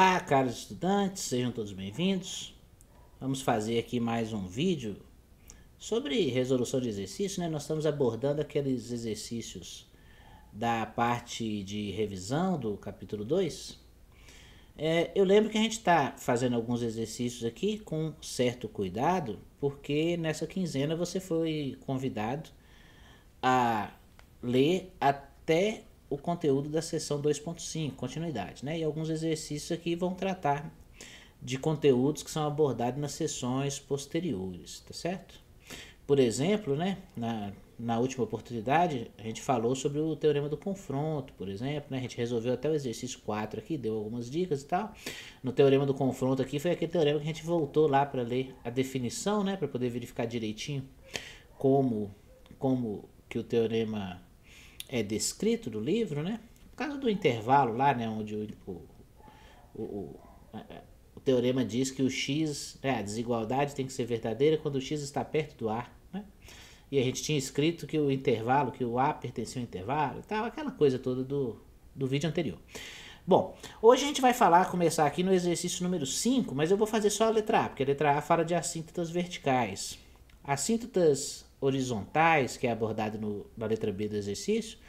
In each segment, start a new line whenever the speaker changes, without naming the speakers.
Olá, caros estudantes, sejam todos bem-vindos. Vamos fazer aqui mais um vídeo sobre resolução de exercício, né? Nós estamos abordando aqueles exercícios da parte de revisão do capítulo 2. Eu lembro que a gente está fazendo alguns exercícios aqui com certo cuidado, porque nessa quinzena você foi convidado a ler até o conteúdo da seção 2.5, continuidade, né? E alguns exercícios aqui vão tratar de conteúdos que são abordados nas sessões posteriores, tá certo? Por exemplo, né, na última oportunidade, a gente falou sobre o teorema do confronto, por exemplo, né? A gente resolveu até o exercício 4 aqui, deu algumas dicas e tal. No teorema do confronto aqui foi aquele teorema que a gente voltou lá para ler a definição, né, para poder verificar direitinho como que o teorema é descrito no livro, né? Por causa do intervalo lá, né, onde o teorema diz que o x, né, a desigualdade tem que ser verdadeira quando o x está perto do A, né? E a gente tinha escrito que o intervalo, que o A pertencia ao intervalo e tal, aquela coisa toda do vídeo anterior. Bom, hoje a gente vai começar aqui no exercício número 5, mas eu vou fazer só a letra A, porque a letra A fala de assíntotas verticais. Assíntotas horizontais, que é abordado na letra B do exercício,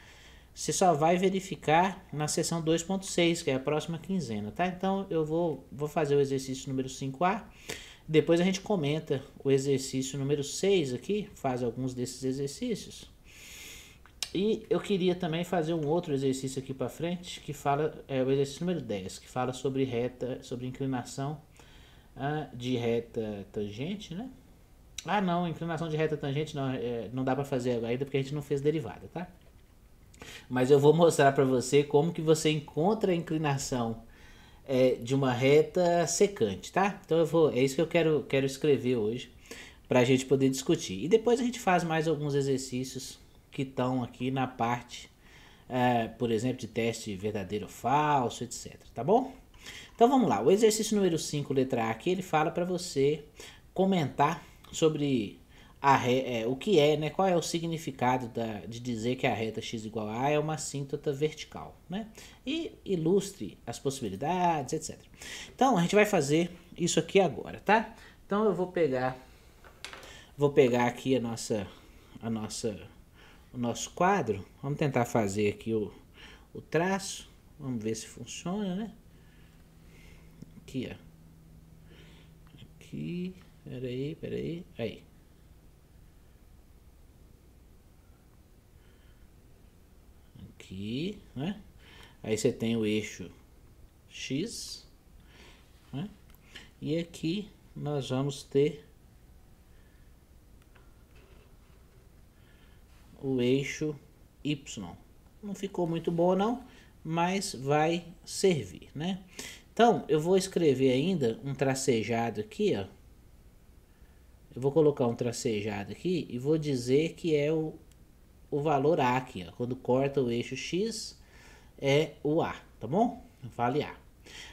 você só vai verificar na seção 2.6, que é a próxima quinzena, tá? Então eu vou fazer o exercício número 5A, depois a gente comenta o exercício número 6 aqui, faz alguns desses exercícios. E eu queria também fazer um outro exercício aqui para frente, que fala, o exercício número 10, que fala sobre sobre inclinação de reta tangente, né? Ah, não, inclinação de reta tangente não, não dá para fazer ainda porque a gente não fez derivada, tá? Mas eu vou mostrar para você como que você encontra a inclinação de uma reta secante, tá? Então é isso que eu quero escrever hoje para a gente poder discutir. E depois a gente faz mais alguns exercícios que estão aqui na parte, por exemplo, de teste verdadeiro ou falso, etc. Tá bom? Então vamos lá. O exercício número 5, letra A, aqui, ele fala para você comentar sobre o que é, né? Qual é o significado de dizer que a reta x igual a é uma assíntota vertical, né? E ilustre as possibilidades, etc. Então a gente vai fazer isso aqui agora, tá? Então eu vou pegar aqui o nosso quadro. Vamos tentar fazer aqui o traço. Vamos ver se funciona, né? Aqui, ó. Aqui, peraí, aí. Aqui, né? Aí você tem o eixo X, né? E aqui nós vamos ter o eixo Y. Não ficou muito bom não, mas vai servir, né? Então, eu vou escrever ainda um tracejado aqui, ó. Eu vou colocar um tracejado aqui e vou dizer que é o valor A aqui, ó. Quando corta o eixo X, é o A, tá bom? Vale A.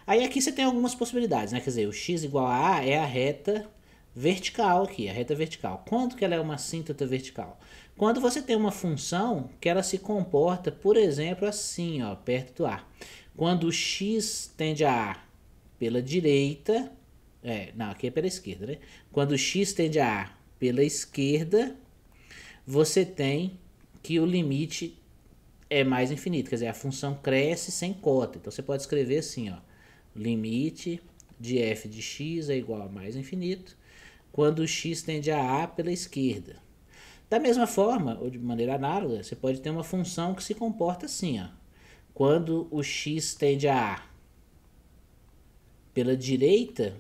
Aí aqui você tem algumas possibilidades, né? Quer dizer, o X igual a A é a reta vertical aqui, a reta vertical. Quando que ela é uma assíntota vertical? Quando você tem uma função que ela se comporta, por exemplo, assim, ó, perto do A. Quando o x tende a A pela direita, não, aqui é pela esquerda, né? Quando o x tende a A pela esquerda, você tem que o limite é mais infinito, quer dizer, a função cresce sem cota. Então você pode escrever assim, ó, limite de f de x é igual a mais infinito quando o x tende a A pela esquerda. Da mesma forma, ou de maneira análoga, você pode ter uma função que se comporta assim, ó, quando o x tende a A pela direita,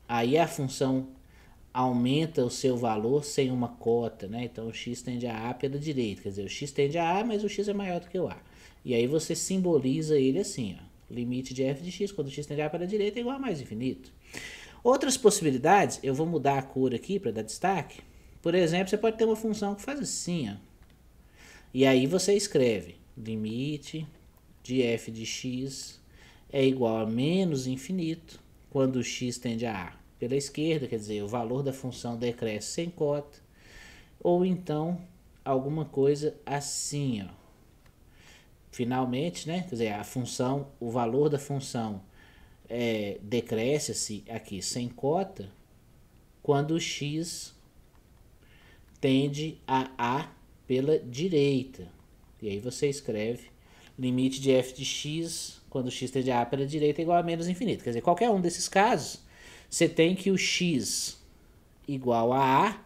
aí a função aumenta o seu valor sem uma cota, né? Então o x tende a A pela direita, quer dizer, o x tende a A, mas o x é maior do que o A. E aí você simboliza ele assim, ó, limite de f de x quando o x tende a A pela direita é igual a mais infinito. Outras possibilidades, eu vou mudar a cor aqui para dar destaque. Por exemplo, você pode ter uma função que faz assim, ó. E aí você escreve limite de f de x é igual a menos infinito quando o x tende a A pela esquerda, quer dizer, o valor da função decresce sem cota. Ou então, alguma coisa assim, ó. Finalmente, né? Quer dizer, o valor da função decresce-se aqui sem cota quando o x tende a A pela direita. E aí você escreve limite de f de x quando x tende a A pela direita é igual a menos infinito. Quer dizer, qualquer um desses casos, você tem que o x igual a A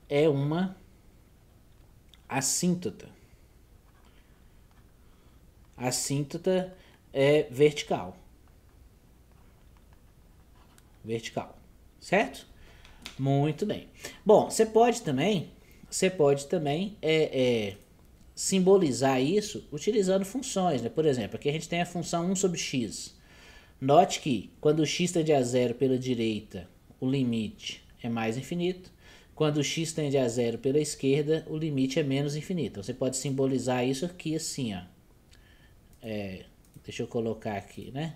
é uma assíntota. A assíntota é vertical. Vertical. Certo? Muito bem. Bom, você pode também simbolizar isso utilizando funções, né? Por exemplo, aqui a gente tem a função 1 sobre x. Note que quando x tende a zero pela direita, o limite é mais infinito. Quando x tende a zero pela esquerda, o limite é menos infinito. Então, você pode simbolizar isso aqui assim, ó. Deixa eu colocar aqui, né?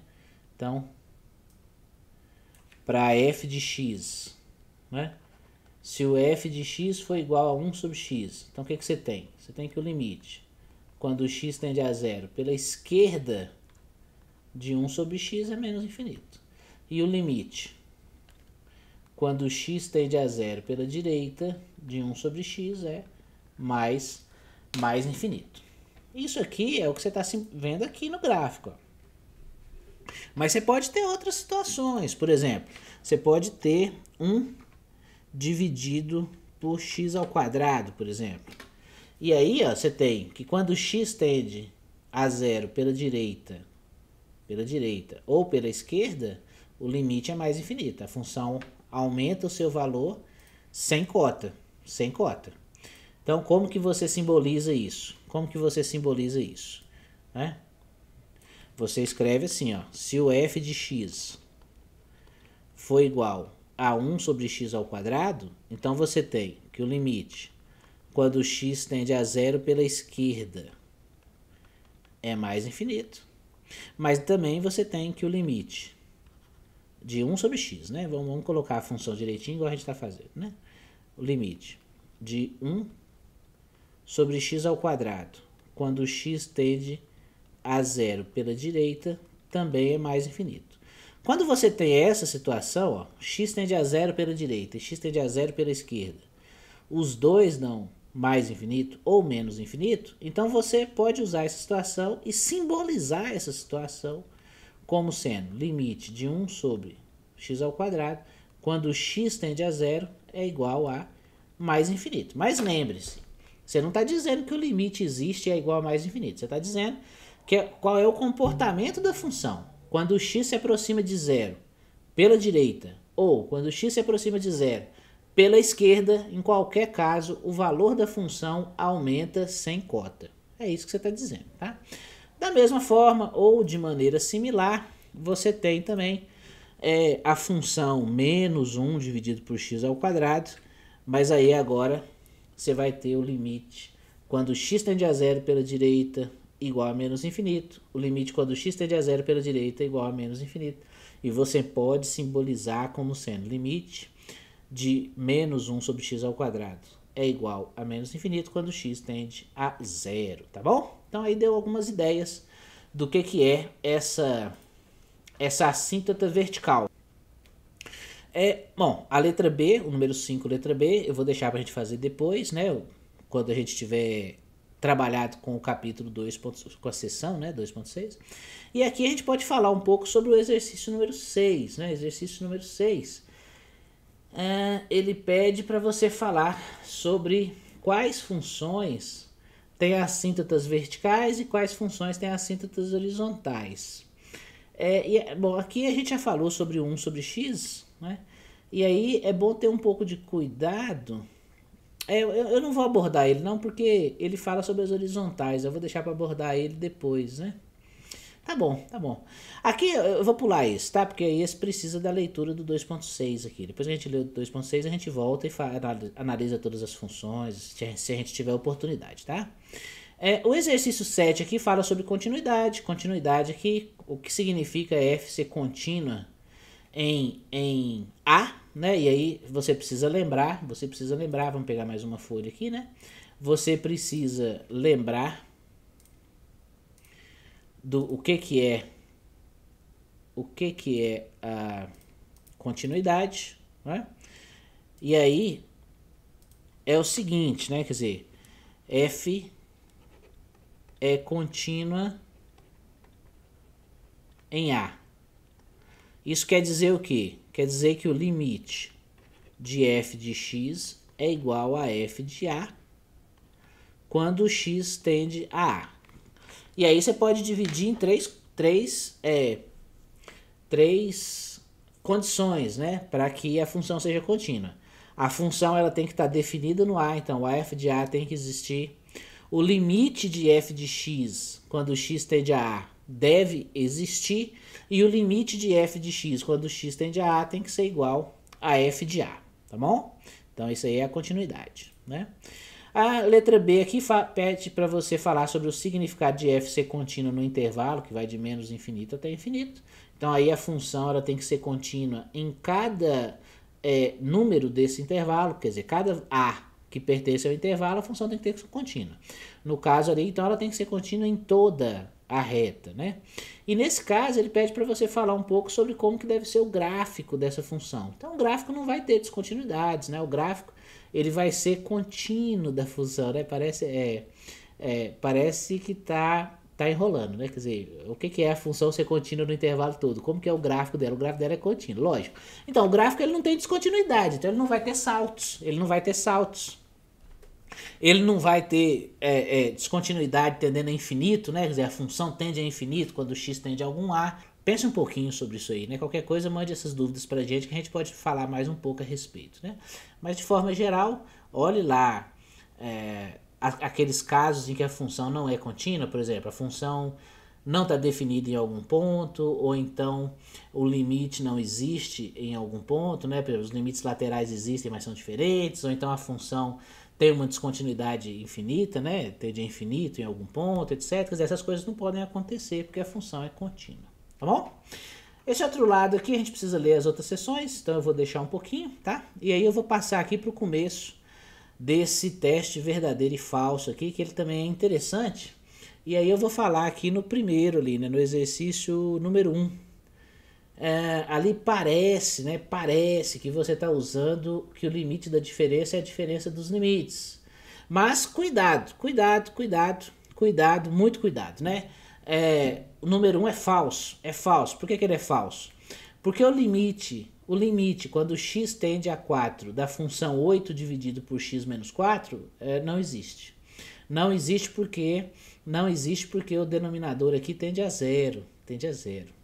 Então, para f de x, né? Se o f de x for igual a 1 sobre x, então o que você tem? Você tem que o limite, quando o x tende a zero pela esquerda de 1 sobre x é menos infinito. E o limite, quando o x tende a zero pela direita de 1 sobre x é mais infinito. Isso aqui é o que você está vendo aqui no gráfico. Ó. Mas você pode ter outras situações. Por exemplo, você pode ter 1 dividido por x ao quadrado, por exemplo. E aí, ó, você tem que quando x tende a zero pela direita ou pela esquerda, o limite é mais infinito. A função aumenta o seu valor sem cota. Então, como que você simboliza isso? Né? Você escreve assim, ó, se o f de x for igual a 1 sobre x ao quadrado, então você tem que o limite, quando o x tende a zero pela esquerda, é mais infinito. Mas também você tem que o limite de 1 sobre x, né? Vamos colocar a função direitinho, igual a gente está fazendo, né? O limite de 1 sobre x ao quadrado, quando o x tende a zero pela direita, também é mais infinito. Quando você tem essa situação, ó, x tende a zero pela direita e x tende a zero pela esquerda, os dois dão mais infinito ou menos infinito, então você pode usar essa situação e simbolizar essa situação como sendo limite de 1 sobre x ao quadrado, quando x tende a zero é igual a mais infinito. Mas lembre-se, você não está dizendo que o limite existe e é igual a mais infinito, você está dizendo qual é o comportamento da função. Quando o x se aproxima de zero pela direita ou quando o x se aproxima de zero pela esquerda, em qualquer caso, o valor da função aumenta sem cota. É isso que você está dizendo, tá? Da mesma forma, ou de maneira similar, você tem também a função menos 1 dividido por x ao quadrado, mas aí agora você vai ter o limite quando x tende a zero pela direita igual a menos infinito, o limite quando x tende a zero pela direita igual a menos infinito, e você pode simbolizar como sendo limite de menos 1 sobre x ao quadrado é igual a menos infinito quando x tende a zero, tá bom? Então aí deu algumas ideias do que é essa assíntota vertical. Bom, a letra B, o número 5, letra B, eu vou deixar pra gente fazer depois, né? Quando a gente tiver trabalhado com o capítulo 2, com a seção, né, 2.6. E aqui a gente pode falar um pouco sobre o exercício número 6, né? Exercício número 6. Ele pede para você falar sobre quais funções tem assíntotas verticais e quais funções tem assíntotas horizontais. Bom, aqui a gente já falou sobre 1 sobre x, né? E aí é bom ter um pouco de cuidado. Eu não vou abordar ele não, porque ele fala sobre as horizontais. Eu vou deixar para abordar ele depois, né? Tá bom. Aqui eu vou pular esse, tá? Porque aí esse precisa da leitura do 2.6 aqui. Depois que a gente lê o 2.6, a gente volta e analisa todas as funções, se a gente tiver oportunidade, tá? O exercício 7 aqui fala sobre continuidade. Continuidade aqui, o que significa f ser contínua em A, né? E aí você precisa lembrar, vamos pegar mais uma folha aqui, né? Você precisa lembrar do o que é o que que é a continuidade, né? E aí é o seguinte, né? Quer dizer, f é contínua em A. Isso quer dizer o quê? Quer dizer que o limite de f de x é igual a f de A quando x tende a A. E aí você pode dividir em três condições, né, para que a função seja contínua. A função ela tem que estar definida no A, então a f de A tem que existir. O limite de f de x quando x tende a A deve existir. E o limite de f de x quando x tende a A tem que ser igual a f de A, tá bom? Então isso aí é a continuidade, né? A letra B aqui pede para você falar sobre o significado de f ser contínuo no intervalo, que vai de menos infinito até infinito. Então aí a função ela tem que ser contínua em cada número desse intervalo, quer dizer, cada A que pertence ao intervalo, a função tem que ser contínua. No caso ali, então, ela tem que ser contínua em toda a reta, né? E nesse caso, ele pede para você falar um pouco sobre como que deve ser o gráfico dessa função. Então, o gráfico não vai ter descontinuidades, né? O gráfico, ele vai ser contínuo da função, né? Parece que tá enrolando, né? Quer dizer, o que é a função ser contínua no intervalo todo? Como que é o gráfico dela? O gráfico dela é contínuo, lógico. Então, o gráfico ele não tem descontinuidade, então ele não vai ter saltos. Ele não vai ter descontinuidade tendendo a infinito, né? Quer dizer, a função tende a infinito quando o x tende a algum A. Pense um pouquinho sobre isso aí, né? Qualquer coisa, mande essas dúvidas pra gente que a gente pode falar mais um pouco a respeito, né? Mas de forma geral, olhe lá aqueles casos em que a função não é contínua, por exemplo, a função não está definida em algum ponto, ou então o limite não existe em algum ponto, né? Os limites laterais existem, mas são diferentes, ou então a função tem uma descontinuidade infinita, né? Tende a infinito em algum ponto, etc. Quer dizer, essas coisas não podem acontecer porque a função é contínua, tá bom? Esse outro lado aqui a gente precisa ler as outras seções, então eu vou deixar um pouquinho, tá? E aí eu vou passar aqui para o começo desse teste verdadeiro e falso aqui, que ele também é interessante. E aí eu vou falar aqui no primeiro ali, né, no exercício número 1. Ali parece, né, parece que você está usando que o limite da diferença é a diferença dos limites. Mas cuidado, muito cuidado, né? O número 1 é falso. Por que ele é falso? Porque o limite, quando x tende a 4 da função 8 dividido por x menos 4, não existe. Não existe porque o denominador aqui tende a zero,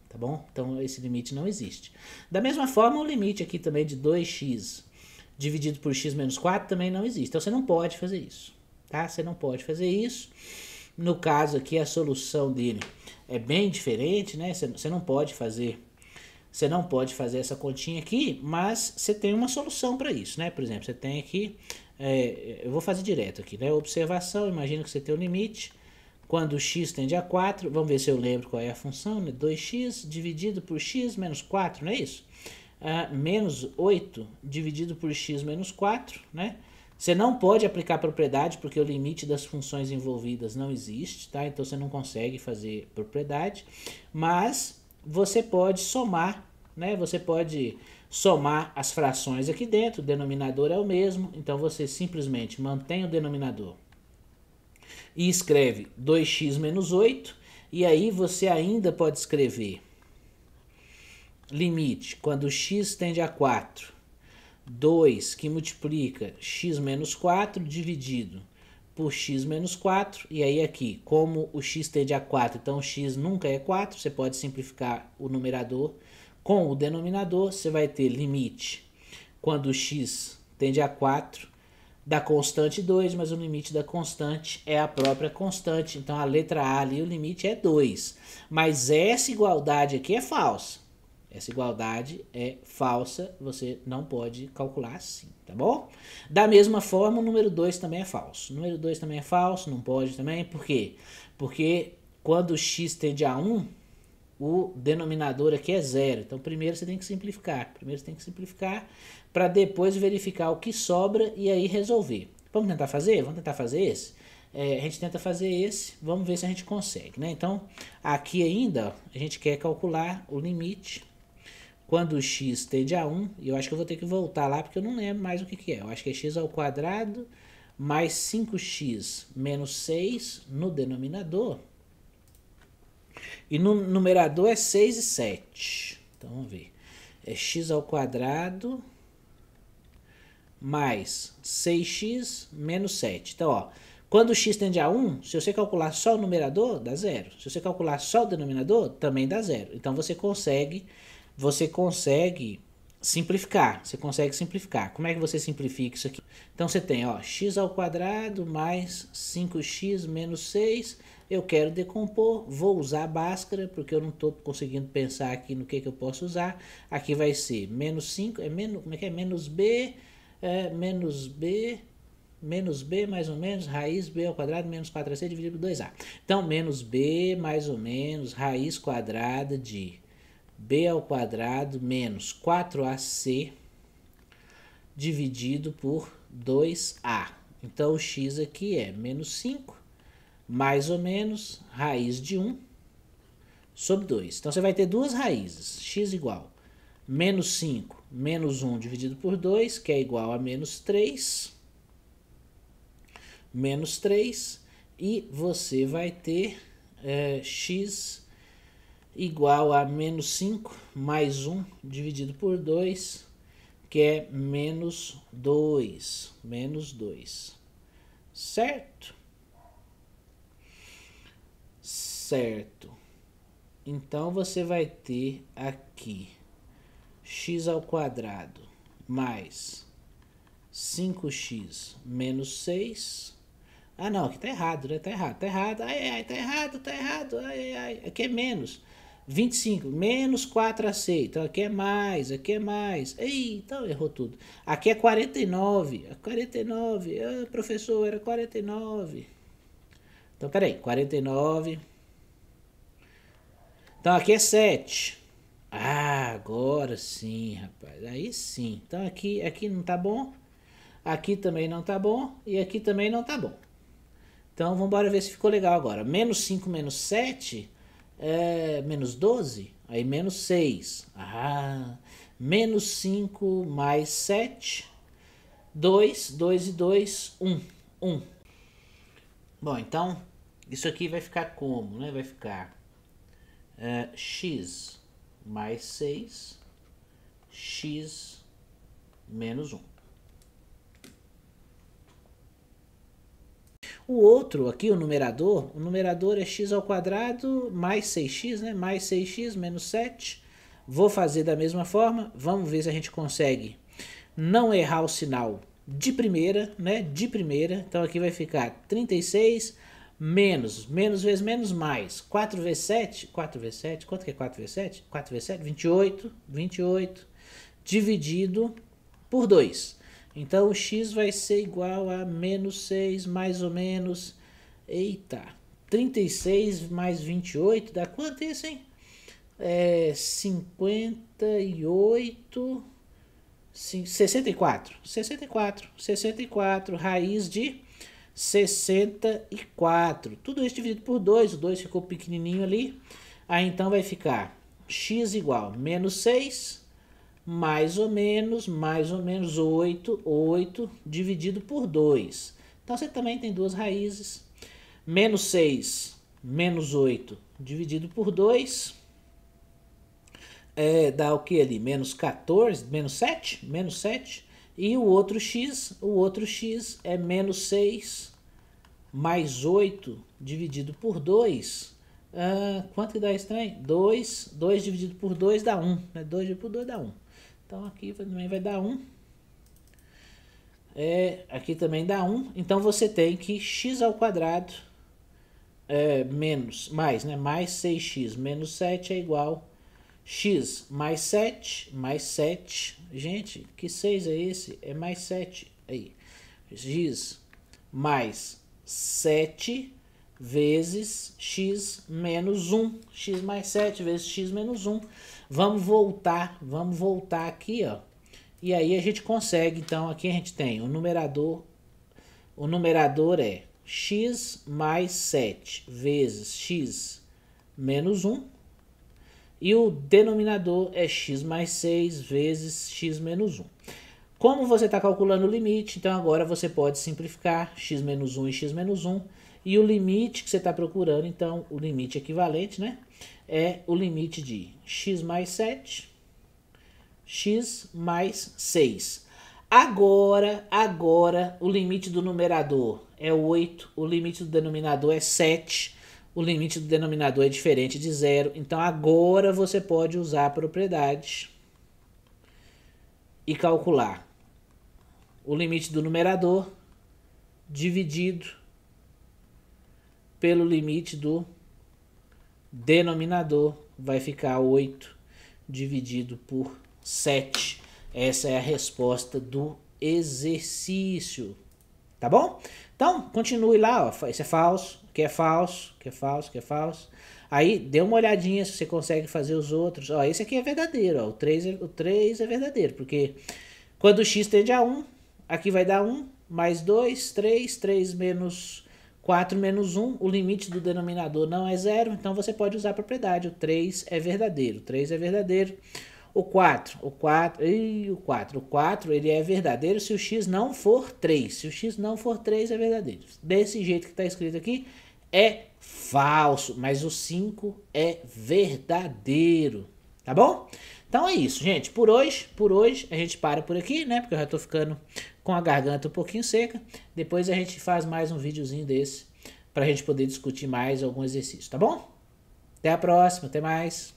tá bom? Então esse limite não existe. Da mesma forma, o limite aqui também de 2x dividido por x menos 4 também não existe. Então você não pode fazer isso, tá? Você não pode fazer isso. No caso aqui, a solução dele é bem diferente, né? Você não pode fazer essa continha aqui, mas você tem uma solução para isso, né? Por exemplo, você tem aqui, eu vou fazer direto aqui, né? Observação, imagina que você tem o limite, quando x tende a 4, vamos ver se eu lembro qual é a função, né? 2x dividido por x menos 4, não é isso? Menos 8 dividido por x menos 4, né? Você não pode aplicar propriedade porque o limite das funções envolvidas não existe, tá? Então você não consegue fazer propriedade, mas você pode somar, né? Você pode somar as frações aqui dentro, o denominador é o mesmo, então você simplesmente mantém o denominador e escreve 2x menos 8, e aí você ainda pode escrever limite, quando x tende a 4, 2 que multiplica x menos 4 dividido por x menos 4, e aí aqui, como o x tende a 4, então o x nunca é 4, você pode simplificar o numerador com o denominador, você vai ter limite, quando o x tende a 4, da constante 2, mas o limite da constante é a própria constante, então a letra A ali, o limite é 2, mas essa igualdade aqui é falsa. Essa igualdade é falsa, você não pode calcular assim, tá bom? Da mesma forma, o número 2 também é falso. O número 2 também é falso, não pode também, por quê? Porque quando x tende a 1, o denominador aqui é 0. Então, primeiro você tem que simplificar. Para depois verificar o que sobra e aí resolver. Vamos tentar fazer? Vamos tentar fazer esse? a gente tenta fazer esse, vamos ver se a gente consegue, né? Então, aqui ainda, ó, a gente quer calcular o limite quando o x tende a 1, e eu acho que eu vou ter que voltar lá porque eu não lembro mais o que é. Eu acho que é x ao quadrado mais 5x menos 6 no denominador. E no numerador é 6 e 7. Então vamos ver. É x ao quadrado mais 6x menos 7. Então, ó, quando o x tende a 1, se você calcular só o numerador, dá 0. Se você calcular só o denominador, também dá 0. Então você consegue simplificar. Você consegue simplificar. Como é que você simplifica isso aqui? Então você tem, ó, x ao quadrado mais 5x menos 6. Eu quero decompor, vou usar a Bhaskara, porque eu não estou conseguindo pensar aqui no que eu posso usar. Aqui vai ser menos 5, como é que é? Menos b, menos b mais ou menos, raiz b ao quadrado menos 4ac dividido por 2a. Então, menos b mais ou menos, raiz quadrada de b ao quadrado menos 4ac dividido por 2a. Então, o x aqui é menos 5, mais ou menos, raiz de 1 sobre 2. Então, você vai ter duas raízes, x igual menos 5 menos 1 dividido por 2, que é igual a menos 3, e você vai ter x igual a menos 5 mais 1 dividido por 2, que é menos 2, certo? Certo. Então, você vai ter aqui x ao quadrado mais 5x menos 6. Ah, não, aqui tá errado, né? Tá errado. Ai, tá errado. Ai. Aqui é menos 25, menos 4ac. Então, aqui é mais. Ei, então errou tudo. Aqui é 49. Ah, professor, era 49. Então, peraí, 49. Então, aqui é 7. Ah, agora sim, rapaz. Aí sim. Então, aqui não tá bom. Aqui também não tá bom. E aqui também não tá bom. Então, vamos embora ver se ficou legal agora. Menos 5 menos 7 é menos 12. Aí, menos 6. Ah, menos 5 mais 7. 2 e 2, 1. Bom, então, isso aqui vai ficar como, né? Vai ficar x mais 6, x menos 1. O outro aqui, o numerador é x ao quadrado mais 6x, né? Mais 6x menos 7. Vou fazer da mesma forma. Vamos ver se a gente consegue não errar o sinal de primeira, né? De primeira. Então aqui vai ficar 36 menos vezes menos mais. 4 vezes 7, quanto que é 4 vezes 7? 4 vezes 7, 28, dividido por 2. Então, o x vai ser igual a menos 6, mais ou menos, 36 mais 28, dá quanto isso, hein? 58, 64, raiz de 64. Tudo isso dividido por 2, o 2 ficou pequenininho ali. Aí, então, vai ficar x igual a menos 6, mais ou menos 8 dividido por 2. Então, você também tem duas raízes. Menos 6, menos 8 dividido por 2. Dá o que ali? Menos 14, menos 7. E o outro x é menos 6 mais 8 dividido por 2. Quanto que dá esse trem? 2 dividido por 2 dá 1. Né? 2 dividido por 2 dá 1. Então, aqui também vai dar 1. Aqui também dá 1. Então, você tem que x ao quadrado mais 6x menos 7 é igual x mais 7. Gente, que 6 é esse? É mais 7. Aí. X mais 7 vezes x menos 1. X mais 7 vezes x menos 1. Vamos voltar aqui, ó. E aí a gente consegue, então, aqui a gente tem o numerador é x mais 7 vezes x menos 1. E o denominador é x mais 6 vezes x menos 1. Como você está calculando o limite, então agora você pode simplificar x menos 1 e x menos 1. E o limite que você está procurando, então o limite equivalente, né? É o limite de x mais 7, x mais 6. Agora, o limite do numerador é 8, o limite do denominador é 7, o limite do denominador é diferente de 0. Então agora você pode usar a propriedade e calcular o limite do numerador dividido pelo limite do denominador. Vai ficar 8 dividido por 7. Essa é a resposta do exercício. Tá bom? Então, continue lá, ó. Isso é falso, que é falso, que é falso, que é falso. Aí, dê uma olhadinha se você consegue fazer os outros. Ó, esse aqui é verdadeiro, ó. O 3 é verdadeiro, porque quando o x tende a 1, aqui vai dar 1, mais 2, 3 menos 4 menos 1. O limite do denominador não é 0, então você pode usar a propriedade. O 3 é verdadeiro, o 3 é verdadeiro. O 4, ele é verdadeiro se o x não for 3. Se o x não for 3, é verdadeiro. Desse jeito que está escrito aqui, é falso, mas o 5 é verdadeiro. Tá bom? Então é isso, gente. Por hoje a gente para por aqui, né? Porque eu já tô ficando com a garganta um pouquinho seca. Depois a gente faz mais um videozinho desse pra gente poder discutir mais algum exercício, tá bom? Até a próxima, até mais.